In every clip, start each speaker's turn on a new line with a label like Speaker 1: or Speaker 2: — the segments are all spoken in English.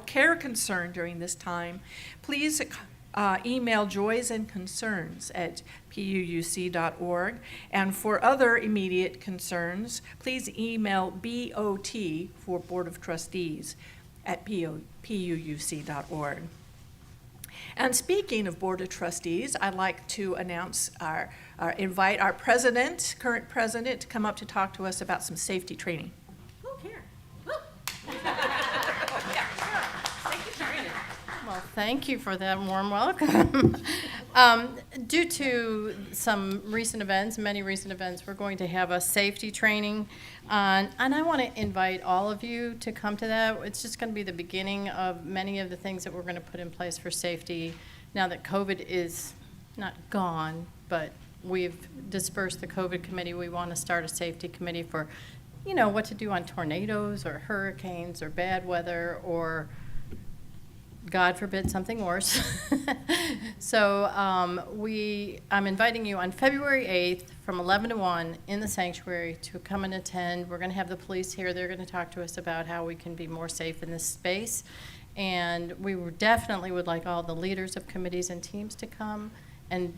Speaker 1: care concern during this time, please email joysandconcerns@puuc.org. And for other immediate concerns, please email BOT for Board of Trustees at puuc.org. And speaking of Board of Trustees, I'd like to announce invite our current president, to come up to talk to us about some safety training.
Speaker 2: Well, thank you for that warm welcome. Due to some recent events, many recent events, we're going to have a safety training. And I want to invite all of you to come to that. It's just going to be the beginning of many of the things that we're going to put in place for safety now that COVID is not gone, but we've dispersed the COVID committee. We want to start a safety committee for, what to do on tornadoes or hurricanes or bad weather or, God forbid, something worse. So I'm inviting you on February 8th from 11 to 1 in the sanctuary to come and attend. We're going to have the police here. They're going to talk to us about how we can be more safe in this space. And we definitely would like all the leaders of committees and teams to come.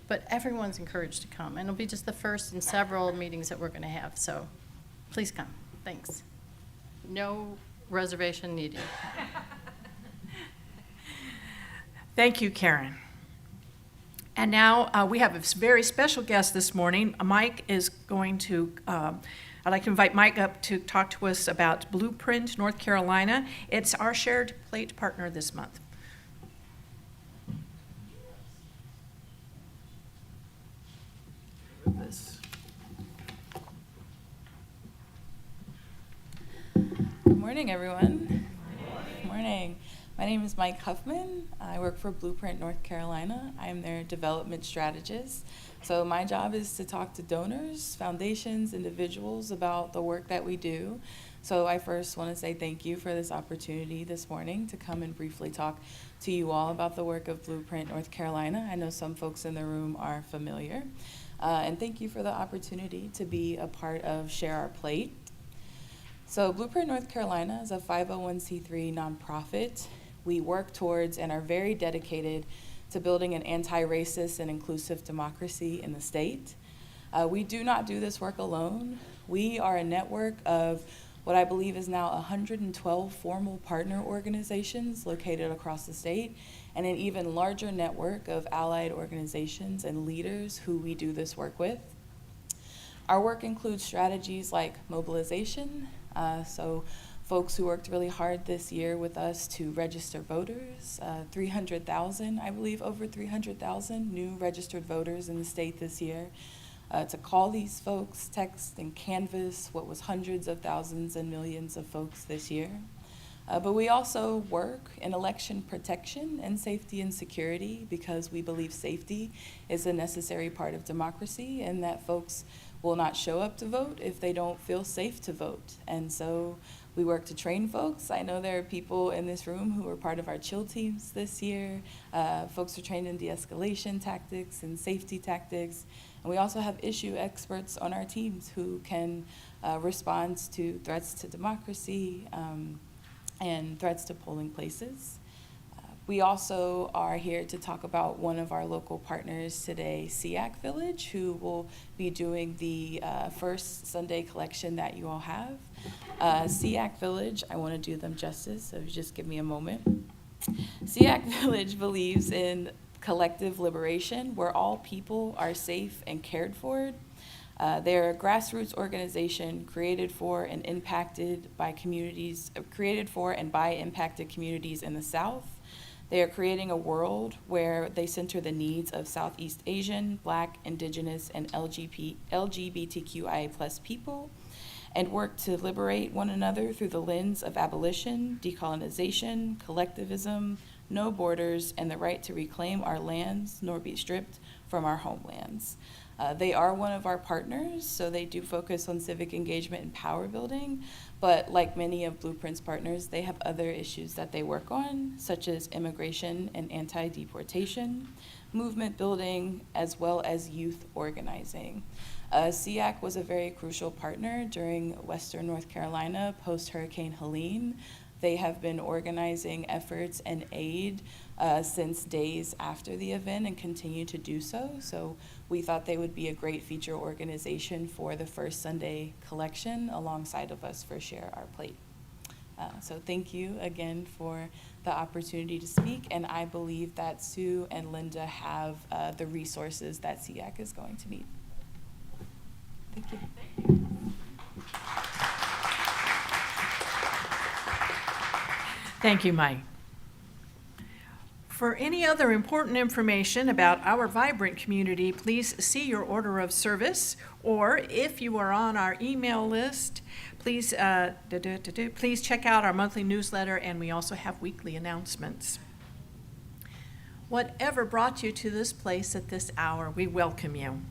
Speaker 2: But everyone's encouraged to come. And it'll be just the first in several meetings that we're going to have. So please come. Thanks. No reservation needed.
Speaker 1: Thank you, Karen. And now we have a very special guest this morning. Mike is going to, I'd like to invite Mike up to talk to us about Blueprint, North Carolina. It's our shared plate partner this month.
Speaker 3: Good morning, everyone. Good morning. My name is Mike Huffman. I work for Blueprint, North Carolina. I am their development strategist. So my job is to talk to donors, foundations, individuals about the work that we do. So I first want to say thank you for this opportunity this morning to come and briefly talk to you all about the work of Blueprint, North Carolina. I know some folks in the room are familiar. And thank you for the opportunity to be a part of Share Our Plate. So Blueprint, North Carolina is a 501c3 nonprofit. We work towards and are very dedicated to building an anti-racist and inclusive democracy in the state. We do not do this work alone. We are a network of what I believe is now 112 formal partner organizations located across the state, and an even larger network of allied organizations and leaders who we do this work with. Our work includes strategies like mobilization, so folks who worked really hard this year with us to register voters, 300,000, I believe over 300,000 new registered voters in the state this year, to call these folks, text and canvass what was hundreds of thousands and millions of folks this year. But we also work in election protection and safety and security because we believe safety is a necessary part of democracy and that folks will not show up to vote if they don't feel safe to vote. And so we work to train folks. I know there are people in this room who were part of our chill teams this year. Folks are trained in de-escalation tactics and safety tactics. And we also have issue experts on our teams who can respond to threats to democracy and threats to polling places. We also are here to talk about one of our local partners today, SEAC Village, who will be doing the first Sunday collection that you all have. SEAC Village, I want to do them justice, so just give me a moment. SEAC Village believes in collective liberation, where all people are safe and cared for. They're a grassroots organization created for and impacted by communities, impacted communities in the South. They are creating a world where they center the needs of Southeast Asian, Black, Indigenous, and LGBTQIA+ people, and work to liberate one another through the lens of abolition, decolonization, collectivism, no borders, and the right to reclaim our lands nor be stripped from our homelands. They are one of our partners, so they do focus on civic engagement and power building, but like many of Blueprint's partners, they have other issues that they work on, such as immigration and anti-deportation, movement building, as well as youth organizing. SEAC was a very crucial partner during Western North Carolina post-Hurricane Helene. They have been organizing efforts and aid since days after the event and continue to do so. So we thought they would be a great feature organization for the first Sunday collection alongside of us for Share Our Plate. So thank you again for the opportunity to speak, and I believe that Sue and Linda have the resources that SEAC is going to need. Thank you.
Speaker 1: Thank you, Mike. For any other important information about our vibrant community, please see your order of service, or if you are on our email list, please check out our monthly newsletter, and we also have weekly announcements. Whatever brought you to this place at this hour, we welcome you.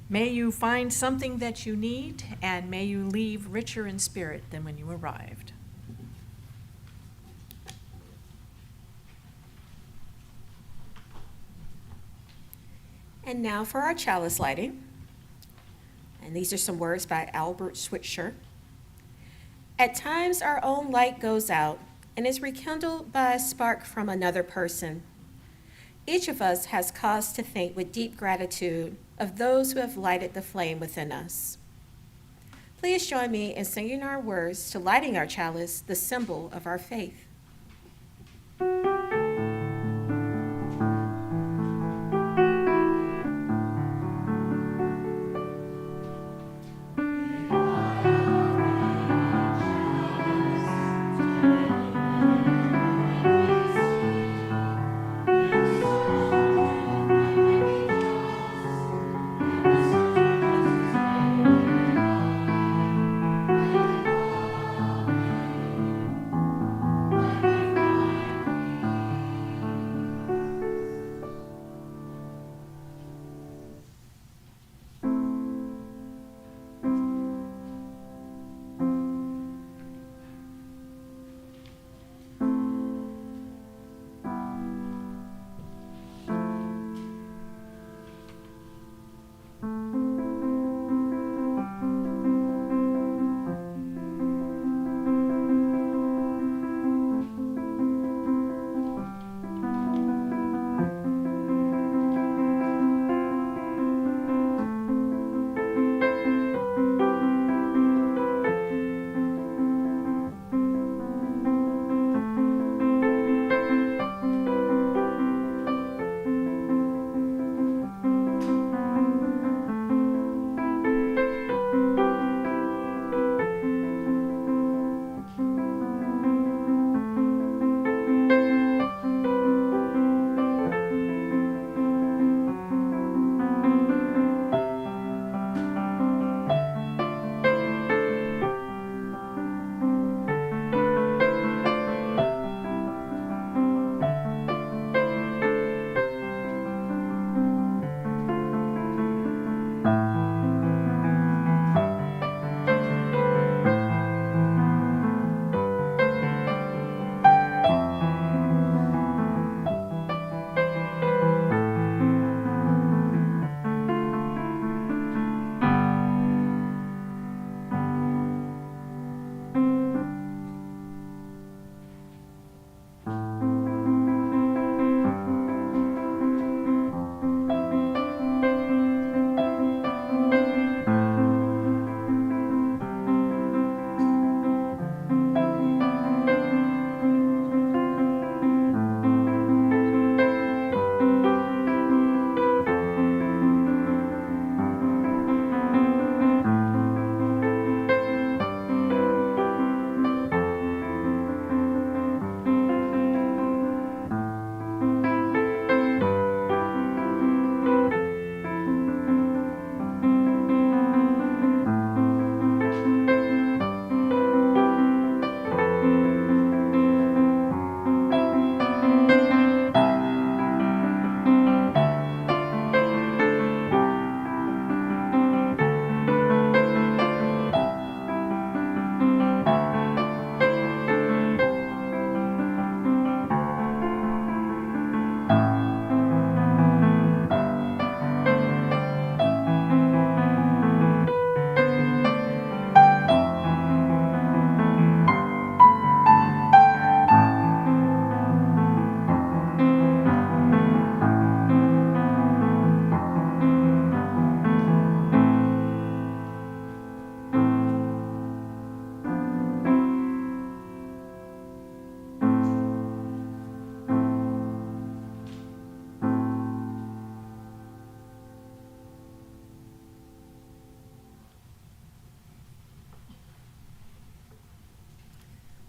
Speaker 1: May you find something that you need, and may you leave richer in spirit than when you arrived.
Speaker 4: And now for our chalice lighting. And these are some words by Albert Schweitzer. At times our own light goes out and is rekindled by a spark from another person. Each of us has cause to think with deep gratitude of those who have lighted the flame within us. Please join me in singing our words to lighting our chalice, the symbol of our faith.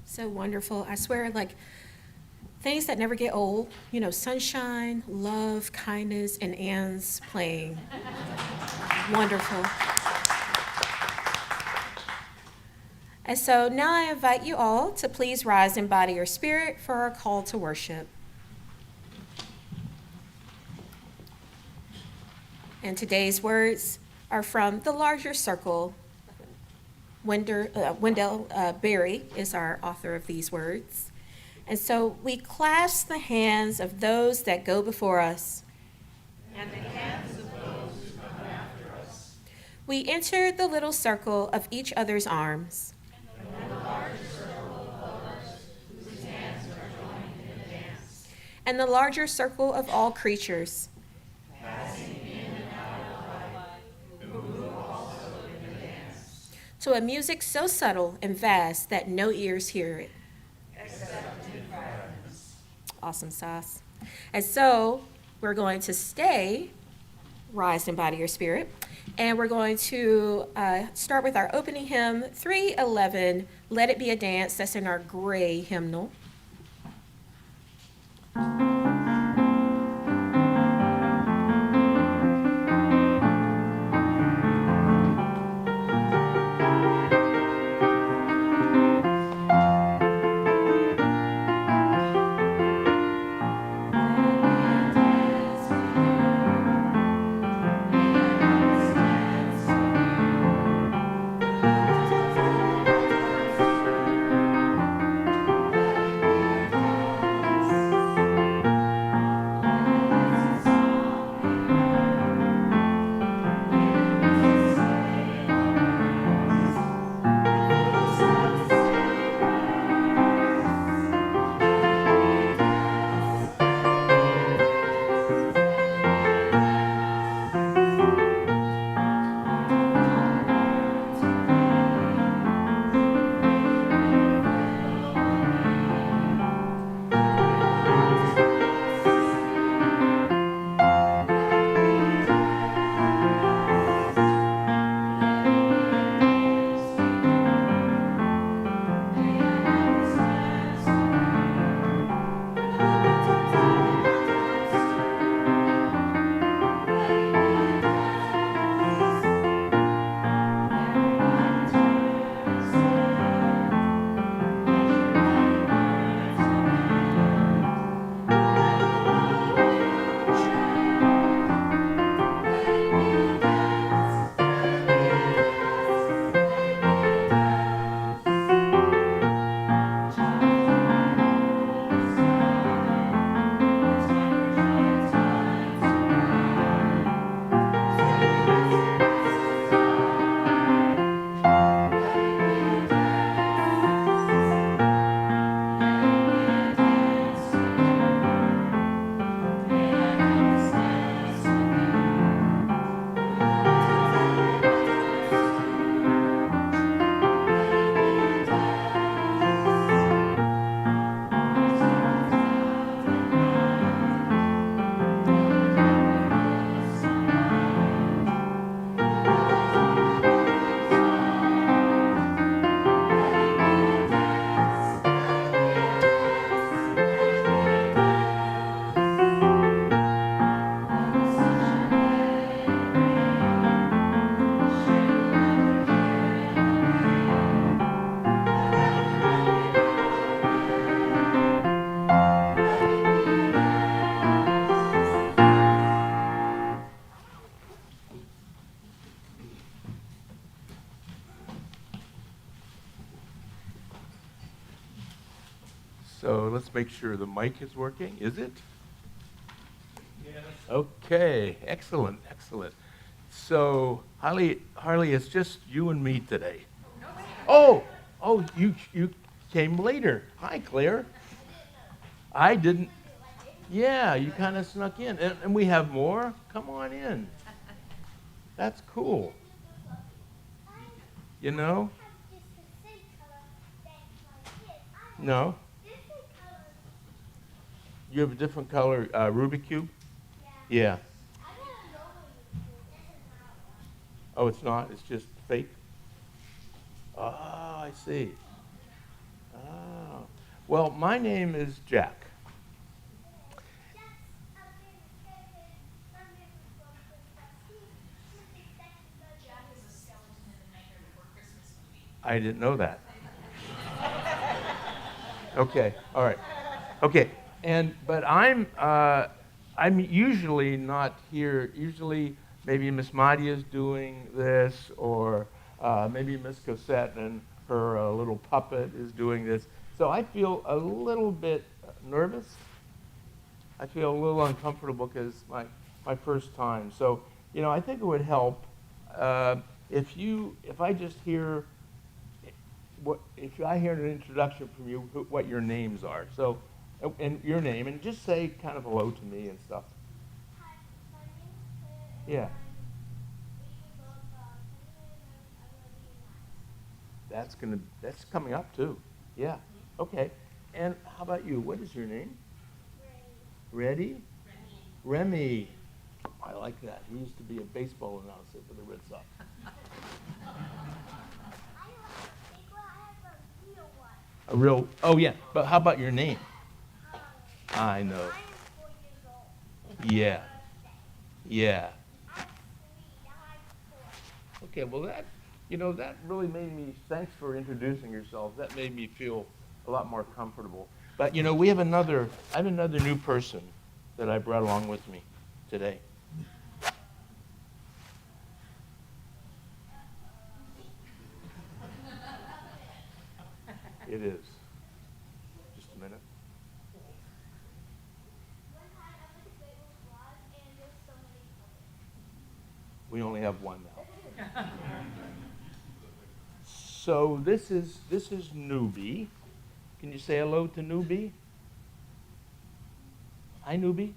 Speaker 4: So wonderful. I swear, like, things that never get old, you know, sunshine, love, kindness, and Anne's playing. Wonderful. And so now I invite you all to please rise in body or spirit for our call to worship. And today's words are from The Larger Circle. Wendell Berry is our author of these words. And so we clasp the hands of those that go before us. And the hands of those who come after us. We enter the little circle of each other's arms. And the larger circle of others whose hands are joined in the dance. And the larger circle of all creatures. Passing in and out of life, who move also in the dance. To a music so subtle and vast that no ears hear it. Awesome sauce. And so we're going to stay rise in body or spirit, and we're going to start with our opening hymn, 311, Let It Be a Dance. That's in our gray hymnal.
Speaker 5: So let's make sure the mic is working. Is it? Yes. Okay, excellent, excellent. So Harley, it's just you and me today. Oh, you came later. Hi, Claire. I didn't. Yeah, you kind of snuck in. And we have more? Come on in. That's cool. You know? No? You have a different color Rubik's Cube? Yeah. Oh, it's not? It's just fake? Oh, I see. Ah. Well, my name is Jack. I didn't know that. Okay, all right. Okay, but I'm usually not here. Usually, maybe Miss Madia's doing this, or maybe Miss Cosette and her little puppet is doing this. So I feel a little bit nervous. I feel a little uncomfortable because my first time. So I think it would help if I just hear if I hear an introduction from you, what your names are. So, and your name, and just say kind of hello to me and stuff.
Speaker 6: Hi, my name is Claire, and
Speaker 5: Yeah.
Speaker 6: I'm 8 years old. I'm going to be 9.
Speaker 5: That's coming up too. Yeah. Okay. And how about you? What is your name? Ready? Remy. I like that. He used to be a baseball announcer for the Red Sox. A real, oh yeah, but how about your name? I know.
Speaker 6: I am 4 years old.
Speaker 5: Yeah, yeah.
Speaker 6: I'm 3. I'm 4.
Speaker 5: Okay, well that really made me, thanks for introducing yourself. That made me feel a lot more comfortable. But I have another new person that I brought along with me today. It is. Just a minute.
Speaker 6: One time I went to Great Wolf Lodge and there's so many puppets.
Speaker 5: We only have one now. So this is Newbie. Can you say hello to Newbie? Hi, Newbie.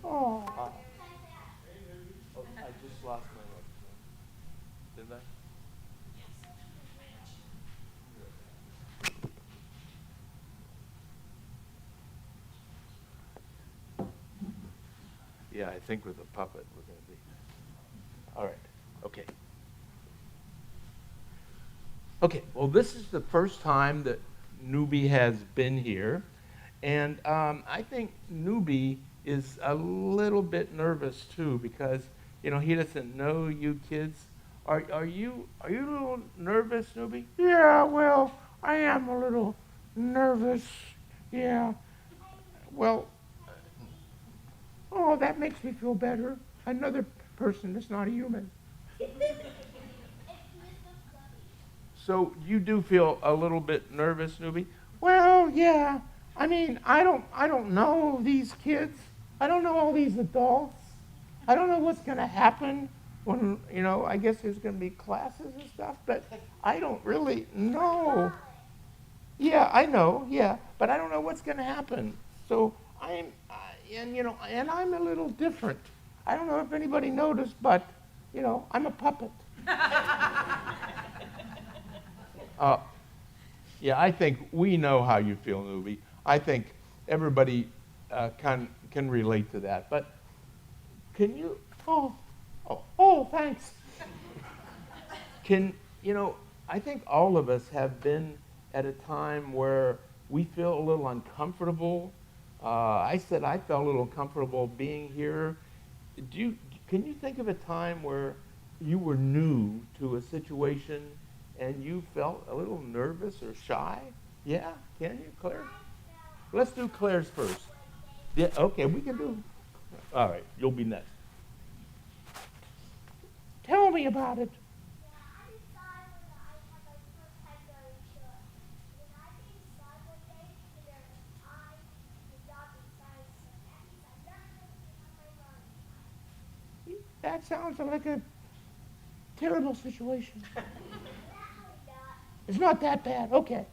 Speaker 5: Oh. I just lost my microphone. Didn't I? Yeah, I think with a puppet we're going to be. All right. Okay. Okay. Well, this is the first time that Newbie has been here, and I think Newbie is a little bit nervous too because he doesn't know you kids. Are you a little nervous, Newbie? Yeah. Well, I am a little nervous. Yeah. Well. Oh, that makes me feel better. Another person that's not a human.
Speaker 6: It's Mr. Fluffy.
Speaker 5: So you do feel a little bit nervous, Newbie? Well, yeah. I mean, I don't know these kids. I don't know all these adults. I don't know what's going to happen when, I guess there's going to be classes and stuff, but I don't really know. Yeah, I know, yeah, but I don't know what's going to happen. So and I'm a little different. I don't know if anybody noticed, but, I'm a puppet. Yeah, I think we know how you feel, Newbie. I think everybody can relate to that. But can you? Oh, thanks. I think all of us have been at a time where we feel a little uncomfortable. I said I felt a little uncomfortable being here. Can you think of a time where you were new to a situation and you felt a little nervous or shy? Yeah, can you, Claire? Let's do Claire's first. Yeah, okay, we can do. All right, you'll be next. Tell me about it.
Speaker 6: I decided when I had my first time going short. When I came inside one day, I was not inside, so that means I never on my run.
Speaker 5: That sounds like a terrible situation.
Speaker 6: Actually not.
Speaker 5: It's not that bad. Okay.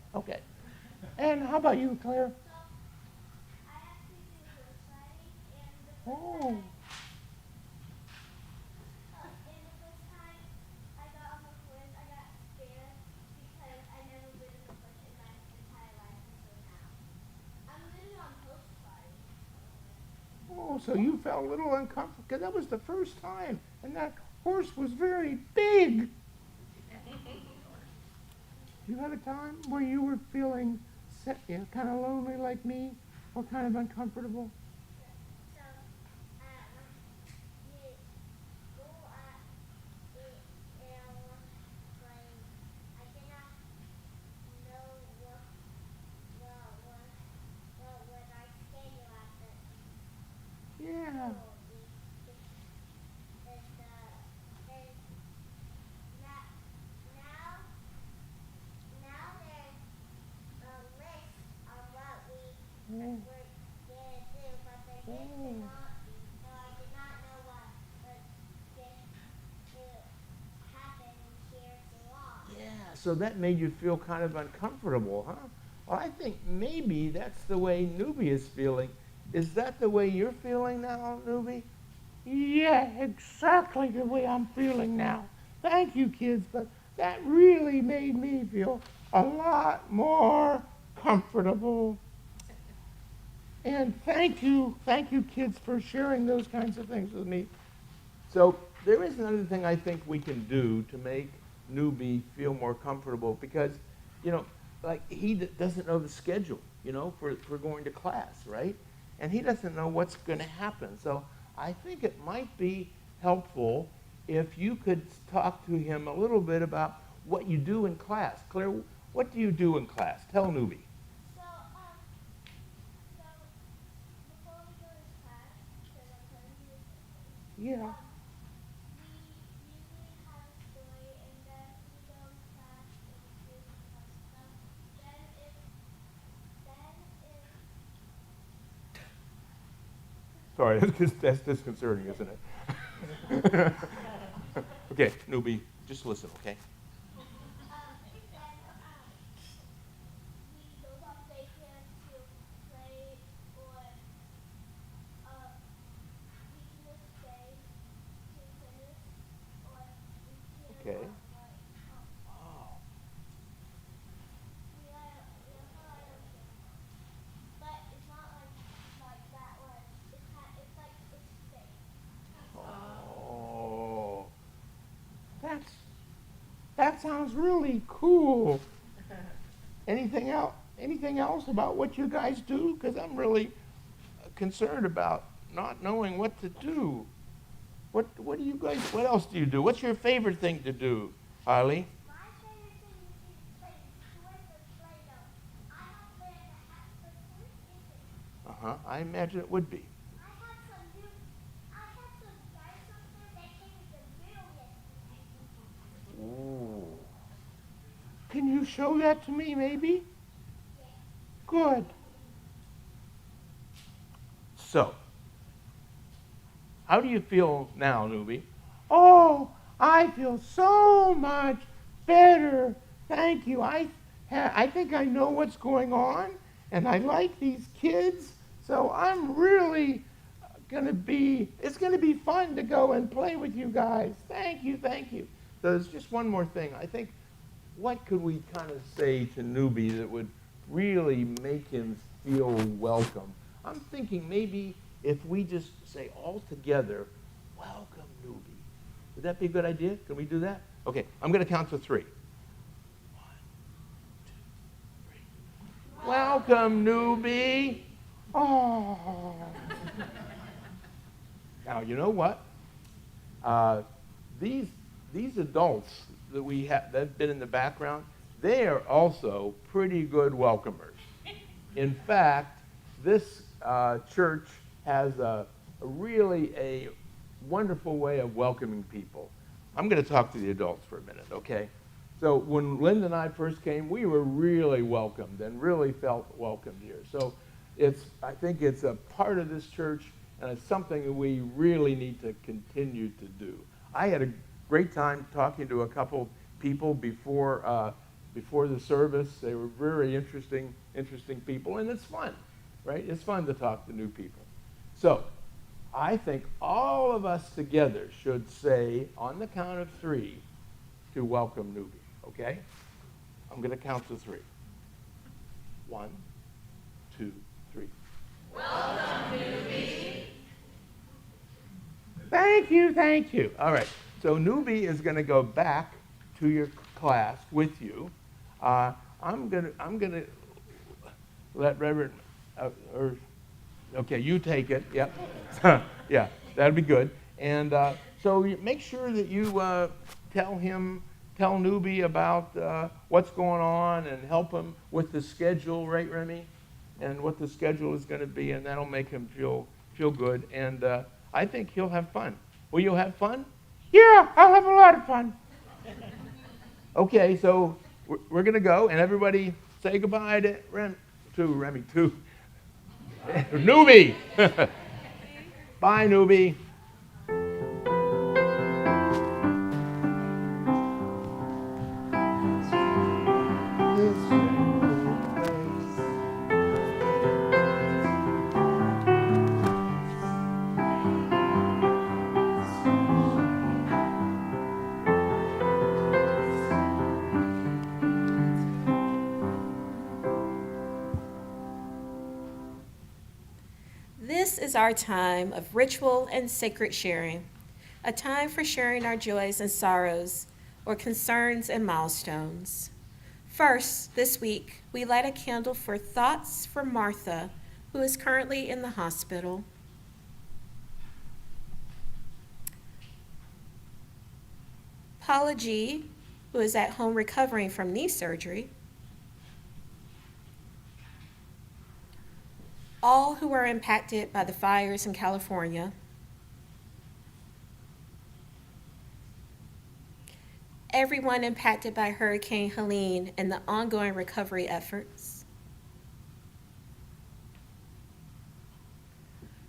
Speaker 5: And how about you, Claire?
Speaker 6: So, I actually did horse riding, and the first
Speaker 5: Oh.
Speaker 6: time I got on the horse, I got scared because I never been in the bush in my entire life until now. I'm literally on horse riding.
Speaker 5: Oh, so you felt a little uncomfortable because that was the first time, and that horse was very big. you have a time where you were feeling kind of lonely like me, or kind of uncomfortable?
Speaker 6: So, you go at it and like I did not know what I schedule at the
Speaker 5: Yeah.
Speaker 6: school. Is is now now there's a list of what we're gonna do, but there used to not be. So I did not know what was going to happen here too long.
Speaker 5: Yeah, so that made you feel kind of uncomfortable, huh? Well, I think maybe that's the way Newbie is feeling. Is that the way you're feeling now, Newbie? Yeah, exactly the way I'm feeling now. Thank you, kids, but that really made me feel a lot more comfortable. And thank you, kids, for sharing those kinds of things with me. So there is another thing I think we can do to make Newbie feel more comfortable because, like he doesn't know the schedule, for going to class, right? And he doesn't know what's going to happen. So I think it might be helpful if you could talk to him a little bit about what you do in class. Claire, what do you do in class? Tell Newbie.
Speaker 6: So, so before we go to class, because I'm telling you this,
Speaker 5: Yeah.
Speaker 6: we usually have a story, and then we go to class and do some stuff. Then if
Speaker 5: Sorry, that's disconcerting, isn't it? Okay, Newbie, just listen, okay?
Speaker 6: we go on vacation to play, or we can just stay to finish, or we can
Speaker 5: Okay.
Speaker 6: we also like a game. But it's not like that one. It's like it's fake.
Speaker 5: Oh, that sounds really cool. Anything else? Anything else about what you guys do? Because I'm really concerned about not knowing what to do. What do you guys? What else do you do? What's your favorite thing to do, Harley?
Speaker 6: My favorite thing is play toys with Play-Doh. I have played a hat for 4 years.
Speaker 5: I imagine it would be.
Speaker 6: I had some dinosaurs that came with the real yesterday.
Speaker 5: Ooh. Can you show that to me, maybe?
Speaker 6: Yeah.
Speaker 5: Good. So, how do you feel now, Newbie? Oh, I feel so much better. Thank you. I think I know what's going on, and I like these kids, so I'm really it's going to be fun to go and play with you guys. Thank you, thank you. So there's just one more thing. I think, what could we kind of say to Newbie that would really make him feel welcome? I'm thinking maybe if we just say all together, welcome, Newbie. Would that be a good idea? Can we do that? Okay, I'm going to count to 3. 1, 2, 3. Welcome, Newbie. Oh. Now, you know what? These adults that we have that have been in the background, they are also pretty good welcomers. In fact, this church has a really wonderful way of welcoming people. I'm going to talk to the adults for a minute, okay? So when Linda and I first came, we were really welcomed and really felt welcomed here. So I think it's a part of this church, and it's something that we really need to continue to do. I had a great time talking to a couple people before the service. They were very interesting people, and it's fun, right? It's fun to talk to new people. So I think all of us together should say, on the count of 3, to welcome Newbie, okay? I'm going to count to 3. 1, 2, 3. Welcome, Newbie. Thank you. All right, so Newbie is going to go back to your class with you. I'm gonna let Reverend, okay, you take it. Yep. Yeah, that'd be good. And so make sure that you tell Newbie about what's going on and help him with the schedule, right, Remy? And what the schedule is going to be, and that'll make him feel good. And I think he'll have fun. Will you have fun? Yeah, I'll have a lot of fun. Okay, so we're going to go, and everybody say goodbye to Remy, to Newbie. Bye, Newbie.
Speaker 4: This is our time of ritual and sacred sharing, a time for sharing our joys and sorrows, or concerns and milestones. First, this week, we light a candle for thoughts for Martha, who is currently in the hospital. Paula G., who is at home recovering from knee surgery. All who are impacted by the fires in California. Everyone impacted by Hurricane Helene and the ongoing recovery efforts.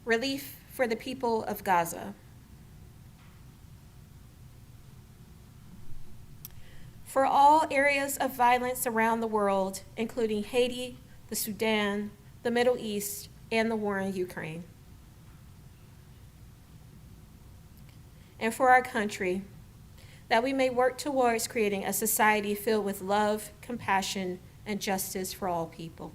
Speaker 4: Relief for the people of Gaza. For all areas of violence around the world, including Haiti, the Sudan, the Middle East, and the war in Ukraine. And for our country, that we may work towards creating a society filled with love, compassion, and justice for all people.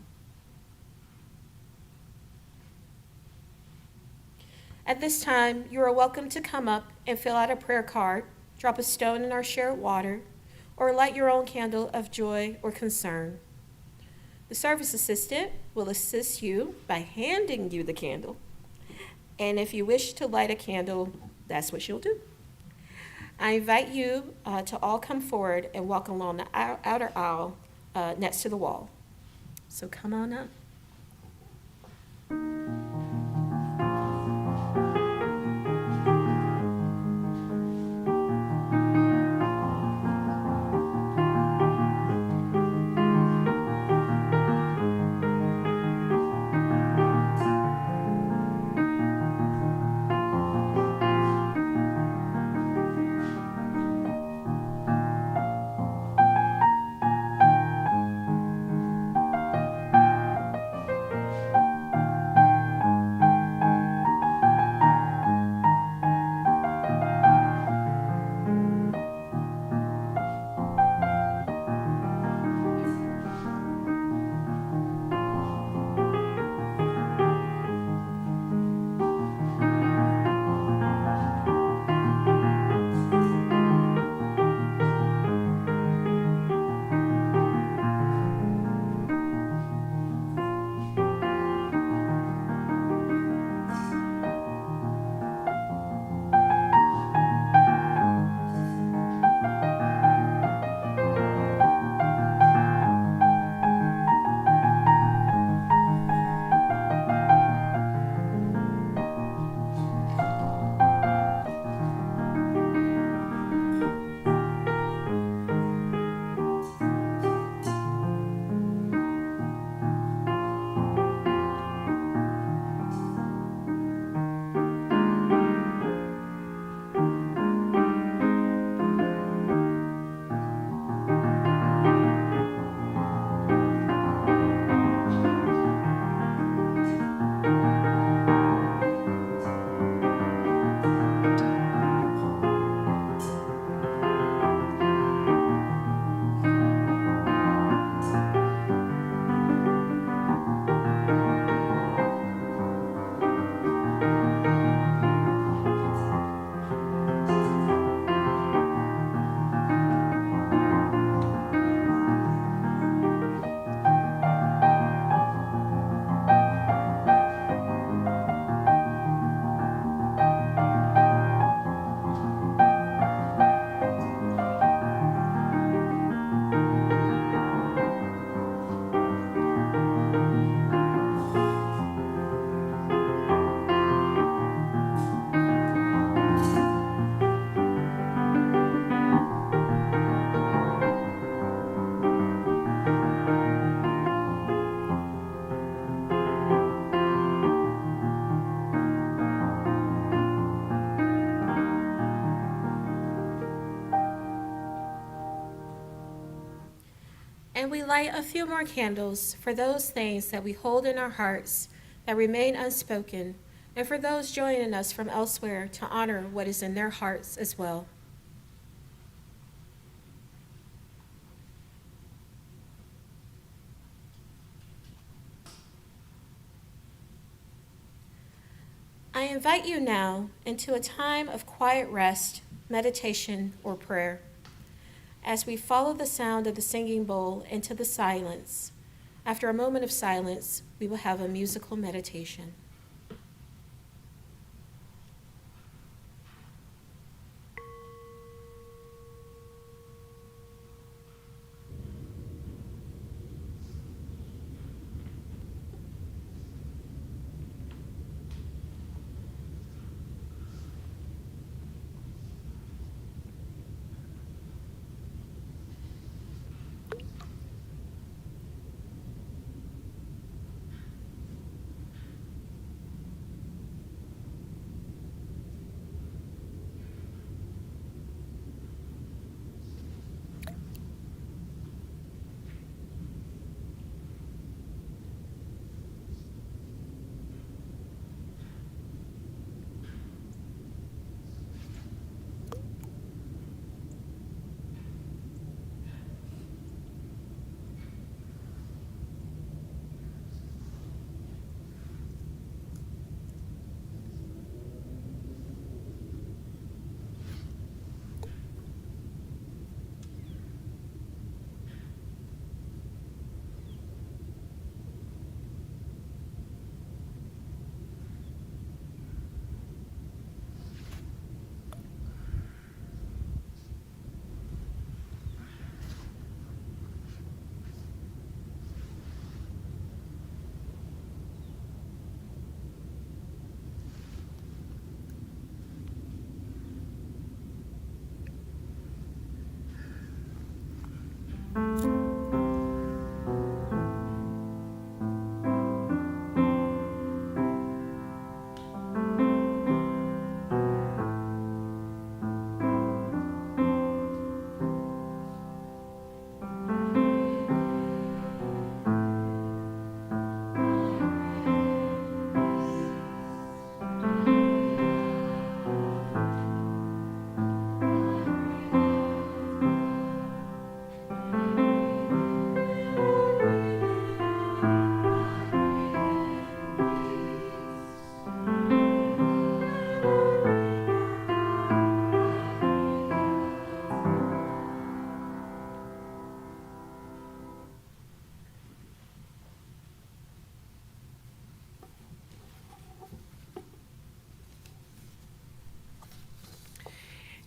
Speaker 4: At this time, you are welcome to come up and fill out a prayer card, drop a stone in our shared water, or light your own candle of joy or concern. The service assistant will assist you by handing you the candle. And if you wish to light a candle, that's what she'll do. I invite you to all come forward and walk along the outer aisle next to the wall. So come on up. and we light a few more candles for those things that we hold in our hearts that remain unspoken, and for those joining us from elsewhere to honor what is in their hearts as well. I invite you now into a time of quiet rest, meditation, or prayer. As we follow the sound of the singing bowl into the silence, after a moment of silence, we will have a musical meditation.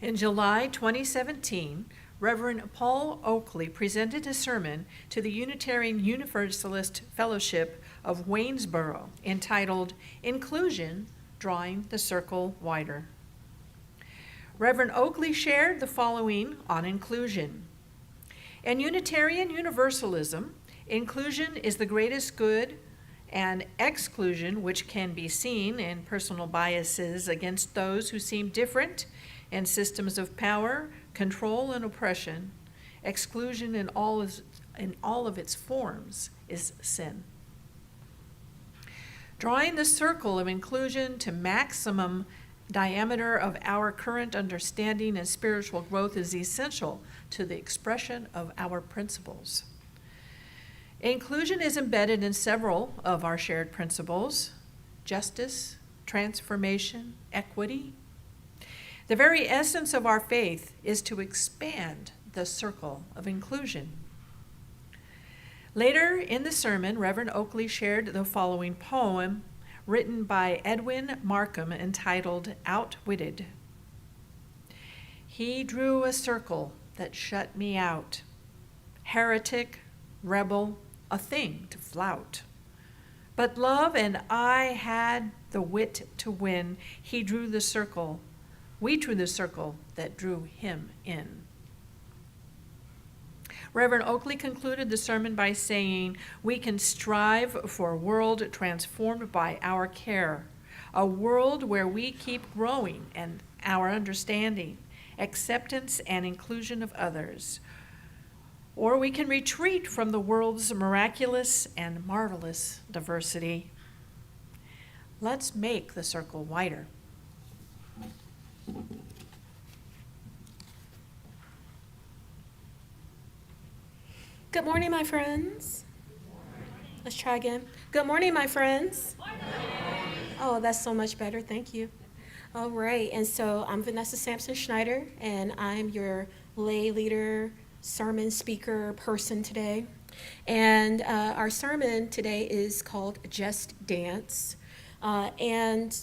Speaker 1: In July 2017, Reverend Paul Oakley presented a sermon to the Unitarian Universalist Fellowship of Waynesboro entitled Inclusion, Drawing the Circle Wider. Reverend Oakley shared the following on inclusion. In Unitarian Universalism, inclusion is the greatest good, and exclusion, which can be seen in personal biases against those who seem different, and systems of power, control, and oppression, exclusion in all of its forms is sin. Drawing the circle of inclusion to maximum diameter of our current understanding and spiritual growth is essential to the expression of our principles. Inclusion is embedded in several of our shared principles: justice, transformation, equity. The very essence of our faith is to expand the circle of inclusion. Later in the sermon, Reverend Oakley shared the following poem written by Edwin Markham entitled Outwitted. He drew a circle that shut me out, heretic, rebel, a thing to flout. But love and I had the wit to win. He drew the circle. We drew the circle that drew him in. Reverend Oakley concluded the sermon by saying, we can strive for a world transformed by our care, a world where we keep growing in our understanding, acceptance, and inclusion of others, or we can retreat from the world's miraculous and marvelous diversity. Let's make the circle wider.
Speaker 4: Good morning, my friends. Let's try again. Good morning, my friends. Oh, that's so much better. Thank you. All right. And so I'm Vanessa Sampson-Schneider, and I'm your lay leader, sermon speaker person today. And our sermon today is called Just Dance. And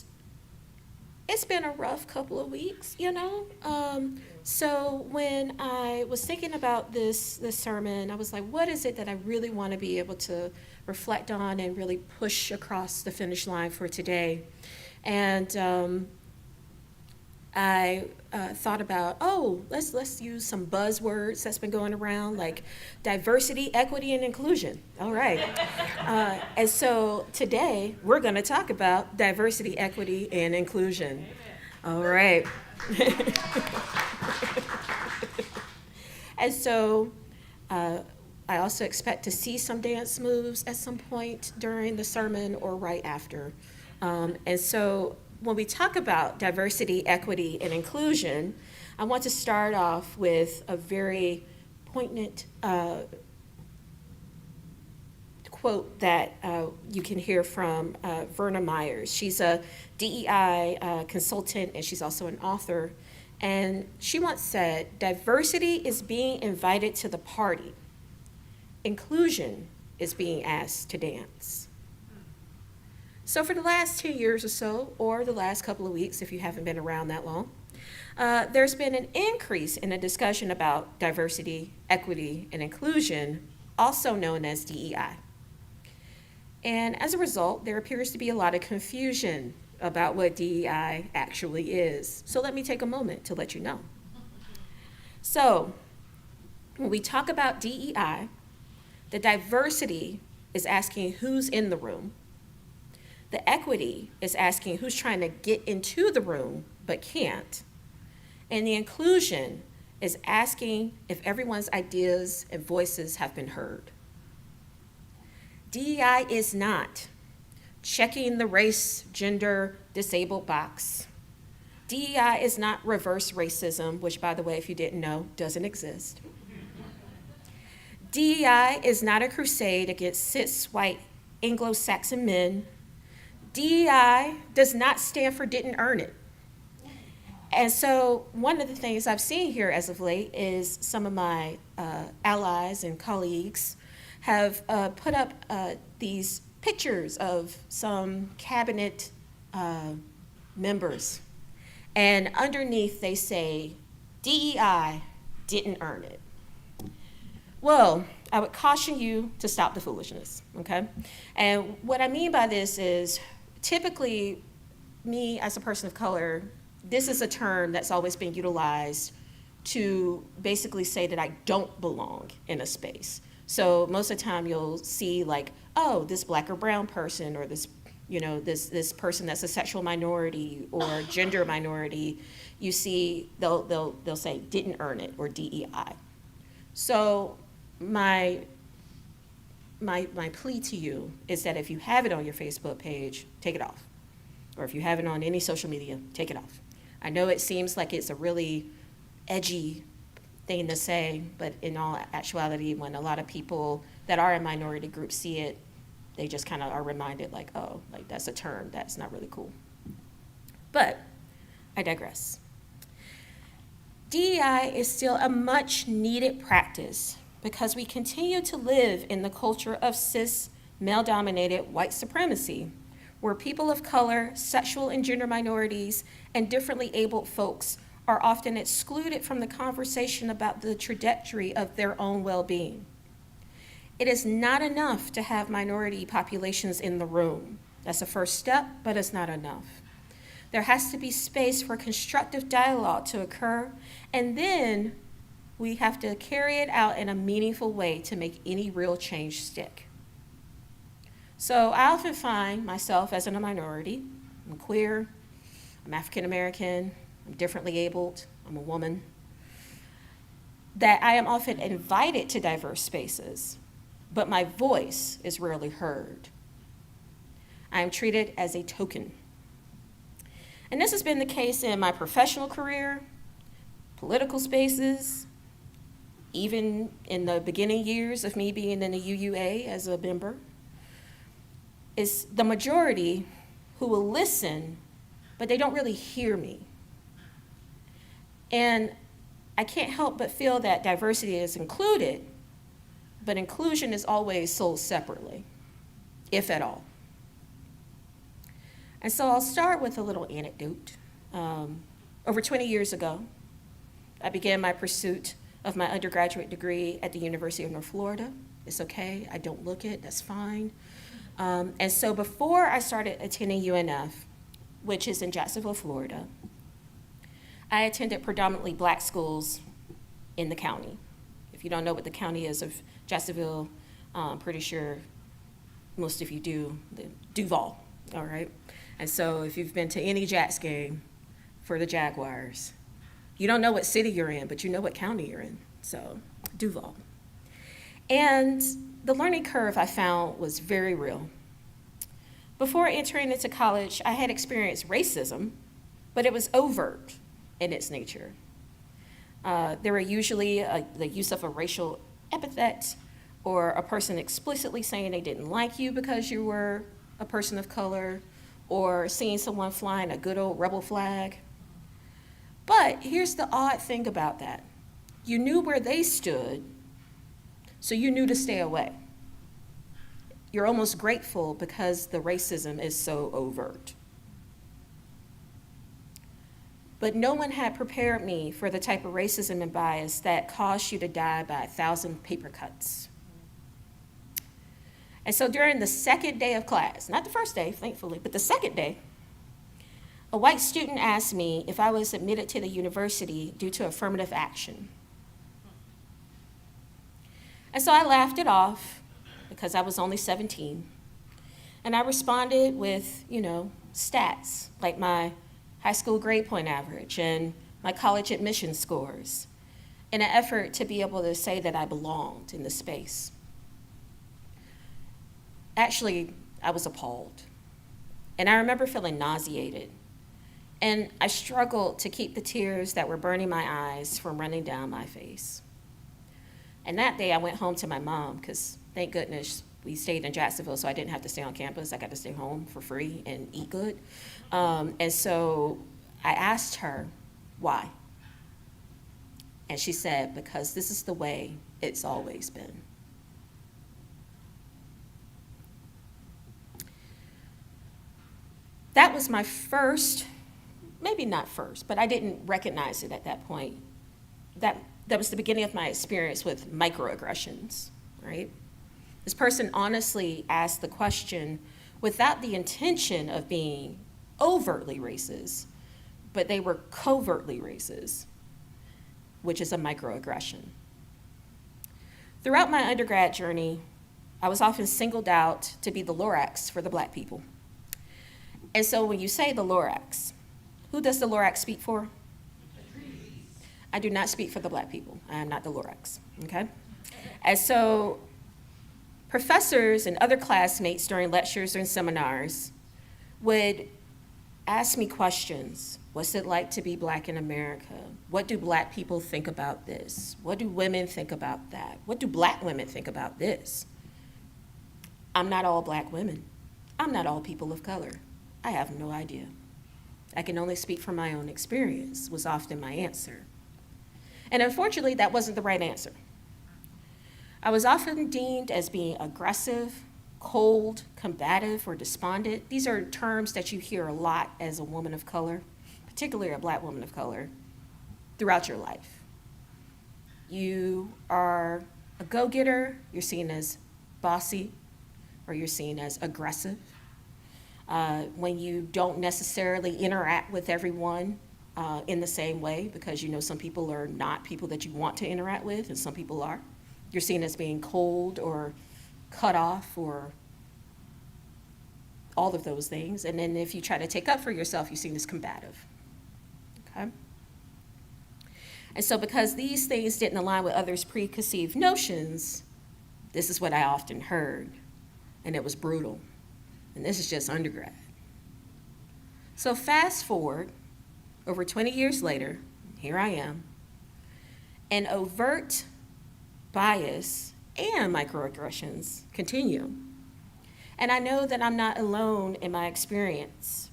Speaker 4: it's been a rough couple of weeks, you know. So when I was thinking about this sermon, I was like, what is it that I really want to be able to reflect on and really push across the finish line for today? And I thought about, let's use some buzzwords that's been going around, like diversity, equity, and inclusion. All right. And so today we're going to talk about diversity, equity, and inclusion. All right. And so I also expect to see some dance moves at some point during the sermon or right after. And so when we talk about diversity, equity, and inclusion, I want to start off with a very poignant quote that you can hear from Verna Myers. She's a DEI consultant, and she's also an author. And she once said, "Diversity is being invited to the party. Inclusion is being asked to dance." So for the last 2 years or so, or the last couple of weeks, if you haven't been around that long, there's been an increase in the discussion about diversity, equity, and inclusion, also known as DEI. And as a result, there appears to be a lot of confusion about what DEI actually is. So let me take a moment to let you know. So when we talk about DEI, the diversity is asking who's in the room. The equity is asking who's trying to get into the room but can't. And the inclusion is asking if everyone's ideas and voices have been heard. DEI is not checking the race, gender, disabled box. DEI is not reverse racism, which, by the way, if you didn't know, doesn't exist. DEI is not a crusade against cis, white, Anglo-Saxon men. DEI does not stand for didn't earn it. And so one of the things I've seen here as of late is some of my allies and colleagues have put up these pictures of some cabinet members. And underneath they say, DEI didn't earn it. Well, I would caution you to stop the foolishness, okay? And what I mean by this is, typically, me as a person of color, this is a term that's always been utilized to basically say that I don't belong in a space. So most of the time you'll see like, oh, this black or brown person, or this, you know, this person that's a sexual minority or gender minority, you see they'll say didn't earn it, or DEI. So my plea to you is that if you have it on your Facebook page, take it off. Or if you have it on any social media, take it off. I know it seems like it's a really edgy thing to say, but in all actuality, when a lot of people that are in minority groups see it, they just kind of are reminded like, oh, like that's a term that's not really cool. But I digress. DEI is still a much needed practice because we continue to live in the culture of cis, male-dominated white supremacy, where people of color, sexual and gender minorities, and differently abled folks are often excluded from the conversation about the trajectory of their own well-being. It is not enough to have minority populations in the room. That's a first step, but it's not enough. There has to be space for constructive dialogue to occur, and then we have to carry it out in a meaningful way to make any real change stick. So I often find myself as in a minority. I'm queer, I'm African American, I'm differently abled, I'm a woman. that I am often invited to diverse spaces, but my voice is rarely heard. I am treated as a token. And this has been the case in my professional career, political spaces, even in the beginning years of me being in the UUA as a member. It's the majority who will listen, but they don't really hear me. And I can't help but feel that diversity is included, but inclusion is always sold separately, if at all. And so I'll start with a little anecdote. Over 20 years ago, I began my pursuit of my undergraduate degree at the University of North Florida. It's okay, I don't look it, that's fine. And so before I started attending UNF, which is in Jacksonville, Florida, I attended predominantly black schools in the county. If you don't know what the county is of Jacksonville, I'm pretty sure most of you do, the Duval, all right? And so if you've been to any Jacks game for the Jaguars, you don't know what city you're in, but you know what county you're in, so Duval. And the learning curve I found was very real. Before entering into college, I had experienced racism, but it was overt in its nature. There were usually the use of a racial epithet or a person explicitly saying they didn't like you because you were a person of color, or seeing someone flying a good old rebel flag. But here's the odd thing about that. You knew where they stood, so you knew to stay away. You're almost grateful because the racism is so overt. But no one had prepared me for the type of racism and bias that caused you to die by 1,000 paper cuts. And so during the second day of class, not the first day, thankfully, but the second day, a white student asked me if I was admitted to the university due to affirmative action. And so I laughed it off because I was only 17. And I responded with, stats, like my high school grade point average and my college admission scores, in an effort to be able to say that I belonged in the space. Actually, I was appalled. And I remember feeling nauseated. And I struggled to keep the tears that were burning my eyes from running down my face. And that day I went home to my mom, because thank goodness we stayed in Jacksonville, so I didn't have to stay on campus. I got to stay home for free and eat good. And so I asked her, why? And she said, because this is the way it's always been. That was my first, maybe not first, but I didn't recognize it at that point. That was the beginning of my experience with microaggressions, right? This person honestly asked the question without the intention of being overtly racist, but they were covertly racist, which is a microaggression. Throughout my undergrad journey, I was often singled out to be the Lorax for the black people. And so when you say the Lorax, who does the Lorax speak for? I do not speak for the black people. I am not the Lorax, okay? And so professors and other classmates during lectures and seminars would ask me questions. What's it like to be black in America? What do black people think about this? What do women think about that? What do black women think about this? I'm not all black women. I'm not all people of color. I have no idea. I can only speak from my own experience, was often my answer. And unfortunately, that wasn't the right answer. I was often deemed as being aggressive, cold, combative, or despondent. These are terms that you hear a lot as a woman of color, particularly a black woman of color, throughout your life. You are a go-getter, you're seen as bossy, or you're seen as aggressive. When you don't necessarily interact with everyone in the same way, because some people are not people that you want to interact with, and some people are. You're seen as being cold or cut off or all of those things. And then if you try to take up for yourself, you're seen as combative, okay? And so because these things didn't align with others' preconceived notions, this is what I often heard, and it was brutal. And this is just undergrad. So fast forward, over 20 years later, here I am, and overt bias and microaggressions continue. And I know that I'm not alone in my experience.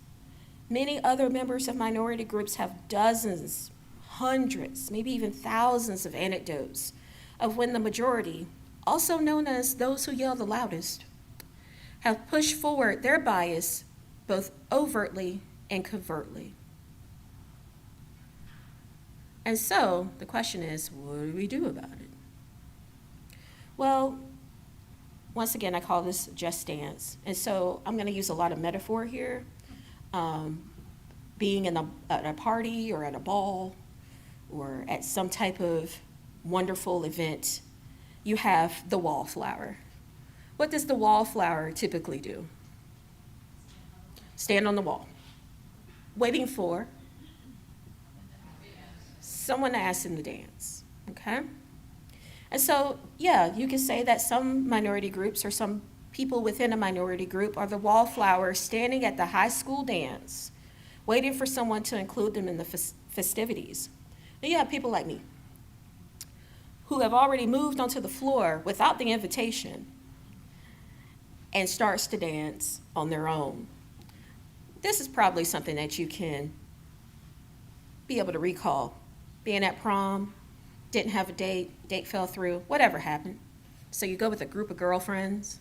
Speaker 4: Many other members of minority groups have dozens, hundreds, maybe even thousands of anecdotes of when the majority, also known as those who yell the loudest, have pushed forward their bias both overtly and covertly. And so the question is, what do we do about it? Well, once again, I call this just dance. And so I'm going to use a lot of metaphor here. Being at a party or at a ball or at some type of wonderful event, you have the wallflower. What does the wallflower typically do? Stand on the wall, waiting for someone to ask him to dance, okay? And so, yeah, you can say that some minority groups or some people within a minority group are the wallflowers standing at the high school dance, waiting for someone to include them in the festivities. And you have people like me who have already moved onto the floor without the invitation and starts to dance on their own. This is probably something that you can be able to recall. Being at prom, didn't have a date fell through, whatever happened. So you go with a group of girlfriends,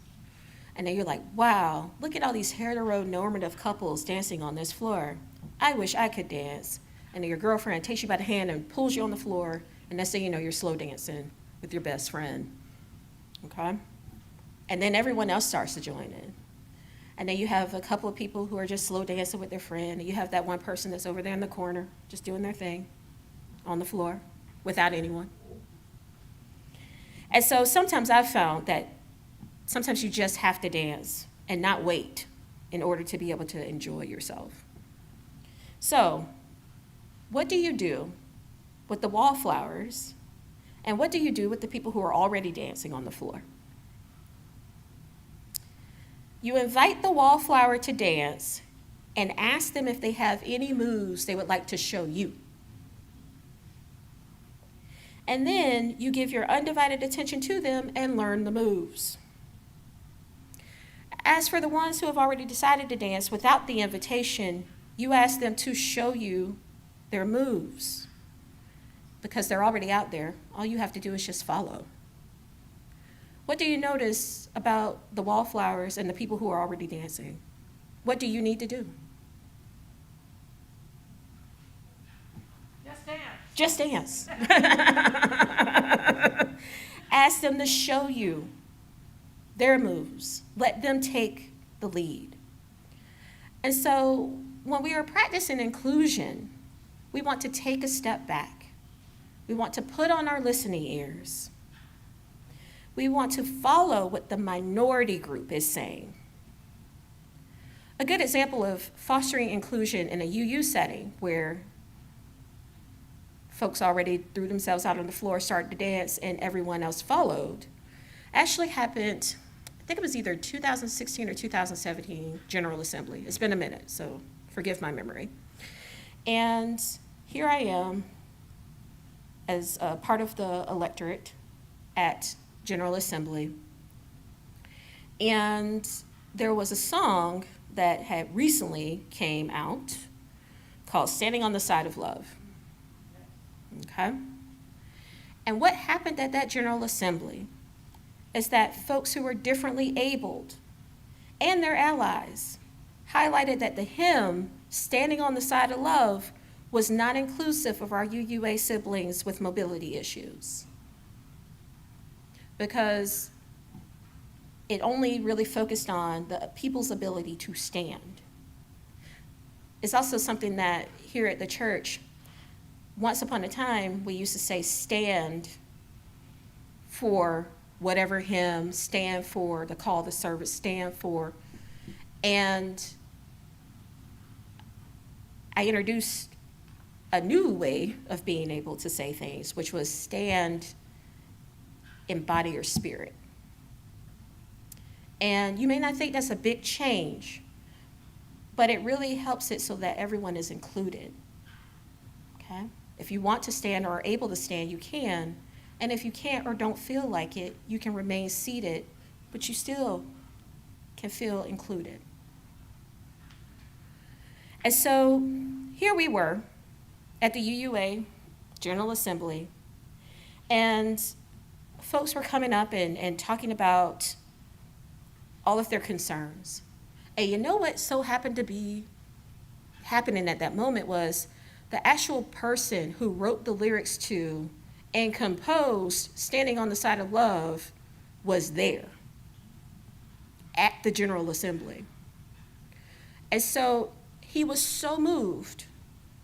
Speaker 4: and then you're like, wow, look at all these heteronormative couples dancing on this floor. I wish I could dance. And then your girlfriend takes you by the hand and pulls you on the floor, and next thing you know, you're slow dancing with your best friend, okay? And then everyone else starts to join in. And then you have a couple of people who are just slow dancing with their friend, and you have that one person that's over there in the corner, just doing their thing on the floor without anyone. And so sometimes I've found that sometimes you just have to dance and not wait in order to be able to enjoy yourself. So what do you do with the wallflowers, and what do you do with the people who are already dancing on the floor? You invite the wallflower to dance and ask them if they have any moves they would like to show you. And then you give your undivided attention to them and learn the moves. As for the ones who have already decided to dance without the invitation, you ask them to show you their moves. Because they're already out there, all you have to do is just follow. What do you notice about the wallflowers and the people who are already dancing? What do you need to do? Just dance. Ask them to show you their moves. Let them take the lead. And so when we are practicing inclusion, we want to take a step back. We want to put on our listening ears. We want to follow what the minority group is saying. A good example of fostering inclusion in a UU setting where folks already threw themselves out on the floor, started to dance, and everyone else followed, actually happened, I think it was either 2016 or 2017 General Assembly. It's been a minute, so forgive my memory. And here I am as a part of the electorate at General Assembly. And there was a song that had recently came out called Standing on the Side of Love. Okay? And what happened at that General Assembly is that folks who were differently abled and their allies highlighted that the hymn, Standing on the Side of Love, was not inclusive of our UUA siblings with mobility issues, because it only really focused on the people's ability to stand. It's also something that here at the church, once upon a time, we used to say stand for whatever hymn, stand for the call to service, stand for. And I introduced a new way of being able to say things, which was stand in body or spirit. And you may not think that's a big change, but it really helps it so that everyone is included. Okay? If you want to stand or are able to stand, you can. And if you can't or don't feel like it, you can remain seated, but you still can feel included. And so here we were at the UUA General Assembly, and folks were coming up and talking about all of their concerns. And you know what so happened to be happening at that moment was the actual person who wrote the lyrics to and composed Standing on the Side of Love was there at the General Assembly. And so he was so moved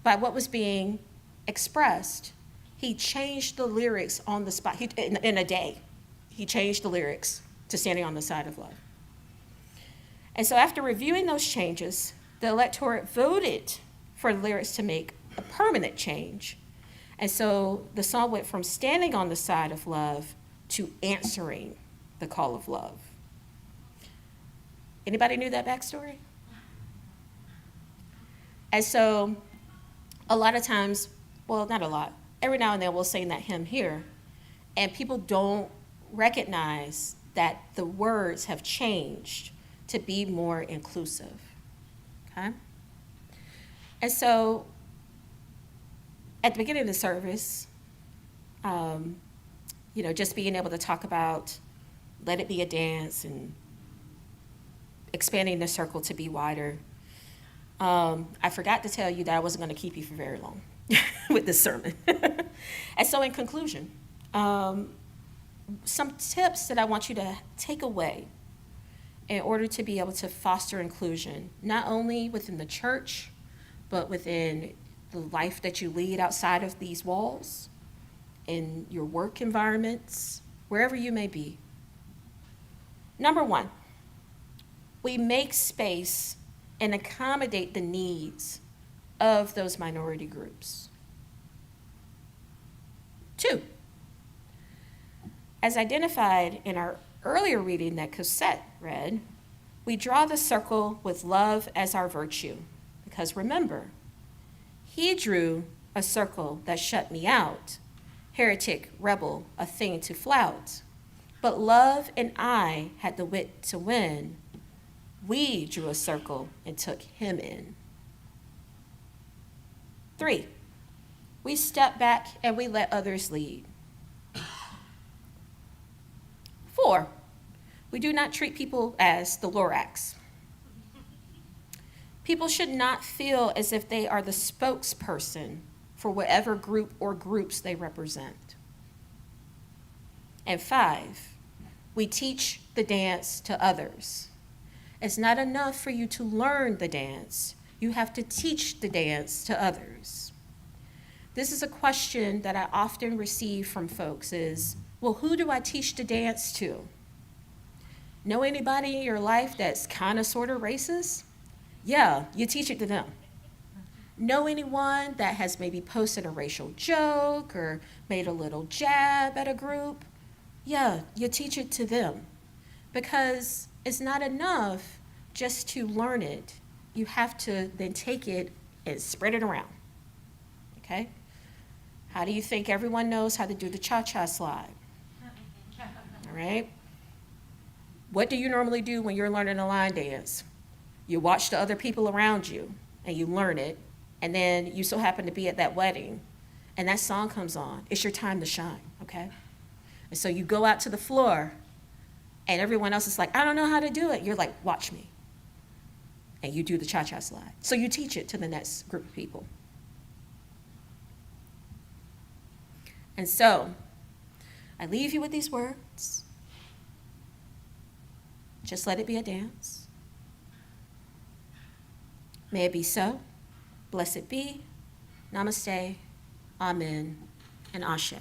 Speaker 4: by what was being expressed, he changed the lyrics on the spot. In a day, he changed the lyrics to Standing on the Side of Love. And so after reviewing those changes, the electorate voted for the lyrics to make a permanent change. And so the song went from Standing on the Side of Love to Answering the Call of Love. Anybody knew that backstory? And so a lot of times, well, not a lot, every now and then we'll sing that hymn here, and people don't recognize that the words have changed to be more inclusive, okay? And so at the beginning of the service, just being able to talk about let it be a dance and expanding the circle to be wider, I forgot to tell you that I wasn't going to keep you for very long with this sermon. And so in conclusion, some tips that I want you to take away in order to be able to foster inclusion, not only within the church, but within the life that you lead outside of these walls, in your work environments, wherever you may be. Number one, we make space and accommodate the needs of those minority groups. Two, as identified in our earlier reading that Cosette read, we draw the circle with love as our virtue. Because remember, he drew a circle that shut me out, heretic, rebel, a thing to flout. But love and I had the wit to win. We drew a circle and took him in. 3, we step back and we let others lead. 4, we do not treat people as the Lorax. People should not feel as if they are the spokesperson for whatever group or groups they represent. And 5, we teach the dance to others. It's not enough for you to learn the dance. You have to teach the dance to others. This is a question that I often receive from folks is, well, who do I teach the dance to? Know anybody in your life that's kind of sort of racist? Yeah, you teach it to them. Know anyone that has maybe posted a racial joke or made a little jab at a group? Yeah, you teach it to them. Because it's not enough just to learn it. You have to then take it and spread it around, okay? How do you think everyone knows how to do the cha-cha slide? All right? What do you normally do when you're learning a line dance? You watch the other people around you and you learn it, and then you so happen to be at that wedding and that song comes on. It's your time to shine, okay? And so you go out to the floor and everyone else is like, I don't know how to do it. You're like, watch me. And you do the cha-cha slide. So you teach it to the next group of people. And so I leave you with these words. Just let it be a dance. May it be so. Blessed be. Namaste. Amen. And Ashe.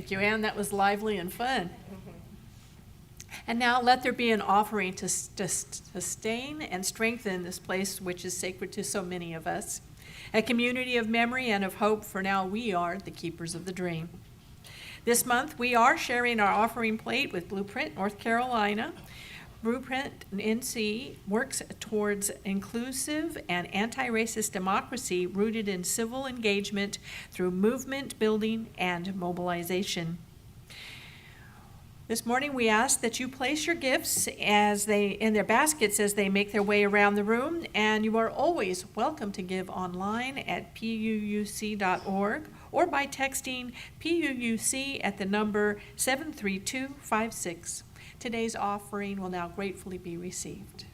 Speaker 1: Thank you, Ann. That was lively and fun. And now let there be an offering to sustain and strengthen this place which is sacred to so many of us. A community of memory and of hope, for now we are the keepers of the dream. This month we are sharing our offering plate with Blueprint North Carolina. Blueprint NC works towards inclusive and anti-racist democracy rooted in civil engagement through movement building and mobilization. This morning we ask that you place your gifts in their baskets as they make their way around the room, and you are always welcome to give online at puuc.org or by texting PUUC at the number 73256. Today's offering will now gratefully be received.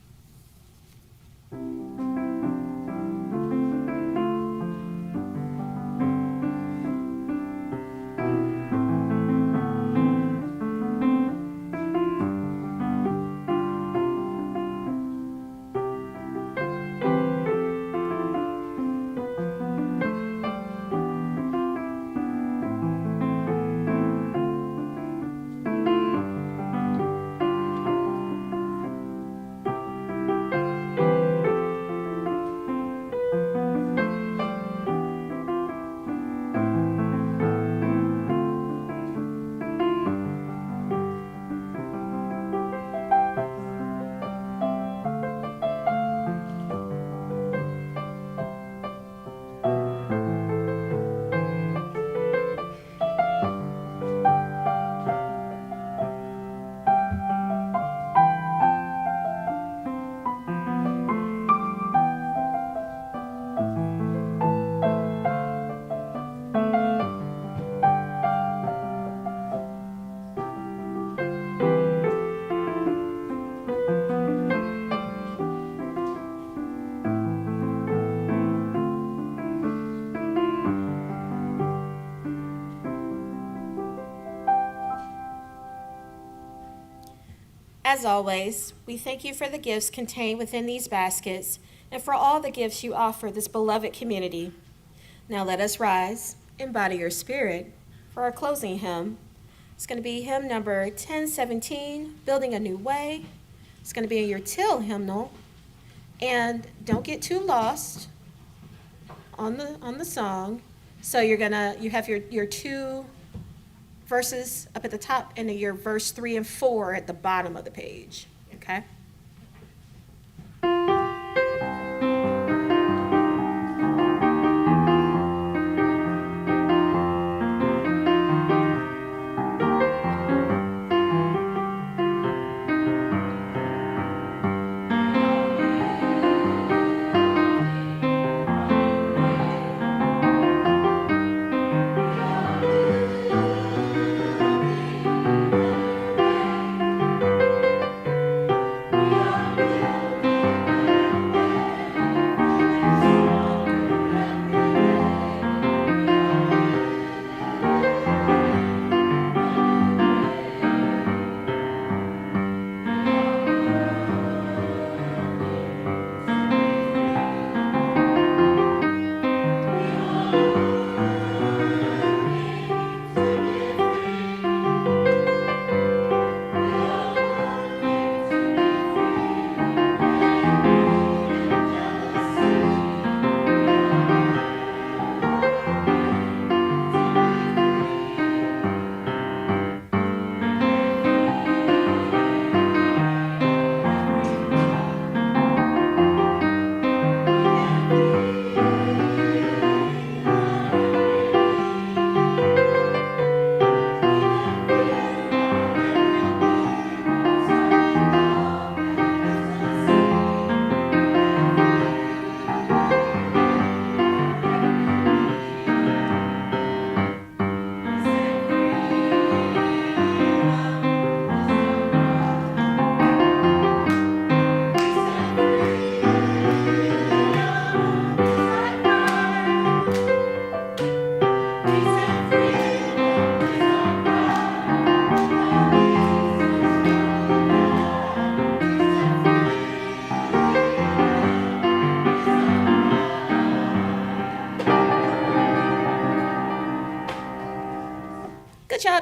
Speaker 4: As always, we thank you for the gifts contained within these baskets and for all the gifts you offer this beloved community. Now let us rise, embody your spirit, for our closing hymn. It's going to be hymn number 1017, Building a New Way. It's going to be your Till hymnal. And don't get too lost on the song. So you have your two verses up at the top and then your verse 3 and 4 at the bottom of the page, okay?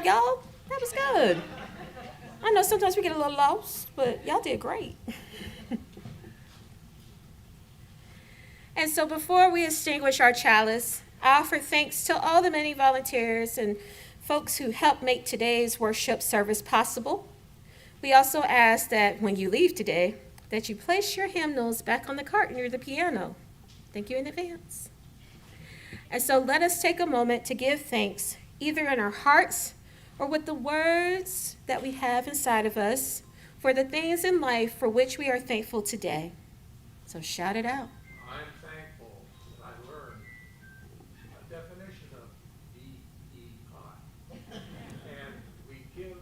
Speaker 4: job, y'all. That was good. I know sometimes we get a little lost, but y'all did great. And so before we extinguish our chalice, I offer thanks to all the many volunteers and folks who helped make today's worship service possible. We also ask that when you leave today, that you place your hymnals back on the cart near the piano. Thank you in advance. And so let us take a moment to give thanks, either in our hearts or with the words that we have inside of us, for the things in life for which we are thankful today. So shout it out.
Speaker 7: I'm thankful that I learned a definition of DEI. And we give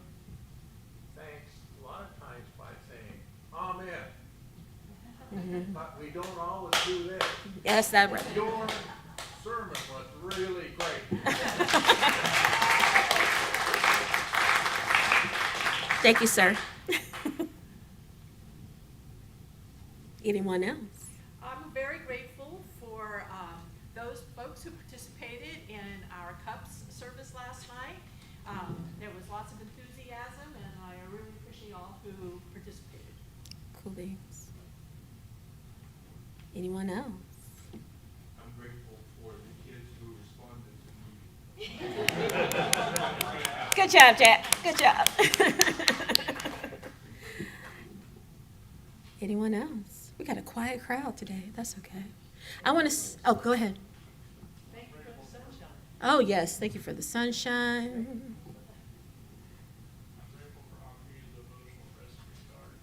Speaker 7: thanks a lot of times by saying, Amen. But we don't always do this.
Speaker 4: Yes, that right.
Speaker 7: Your sermon was really great.
Speaker 4: Thank you, sir. Anyone else?
Speaker 1: I'm very grateful for those folks who participated in our cups service last night. There was lots of enthusiasm, and I really appreciate all who participated.
Speaker 4: Cool beans. Anyone else?
Speaker 7: I'm grateful for the kids who responded to me.
Speaker 4: Good job, Jack. Good job. Anyone else? We got a quiet crowd today. That's okay. I want to, oh, go ahead.
Speaker 1: Thank you for the sunshine.
Speaker 4: Oh, yes, thank you for the sunshine.
Speaker 7: I'm grateful for Oakley's emotional rescue stars.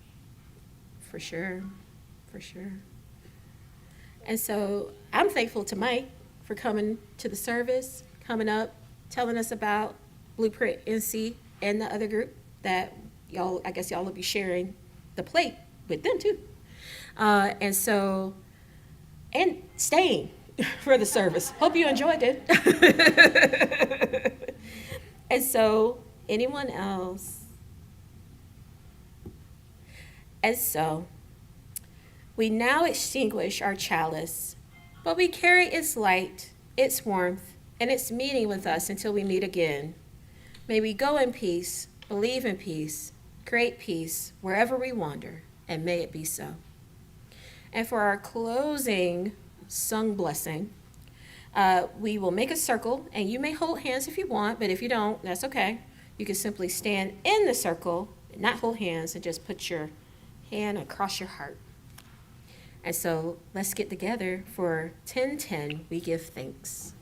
Speaker 4: For sure, for sure. And so I'm thankful to Mike for coming to the service, coming up, telling us about Blueprint NC and the other group that y'all, I guess y'all will be sharing the plate with them too. And so, and staying for the service. Hope you enjoyed it. And so, anyone else? And so, we now extinguish our chalice, but we carry its light, its warmth, and its meaning with us until we meet again. May we go in peace, believe in peace, create peace wherever we wander, and may it be so. And for our closing sung blessing, we will make a circle, and you may hold hands if you want, but if you don't, that's okay. You can simply stand in the circle, not hold hands, and just put your hand across your heart. And so let's get together for 10:10, we give thanks.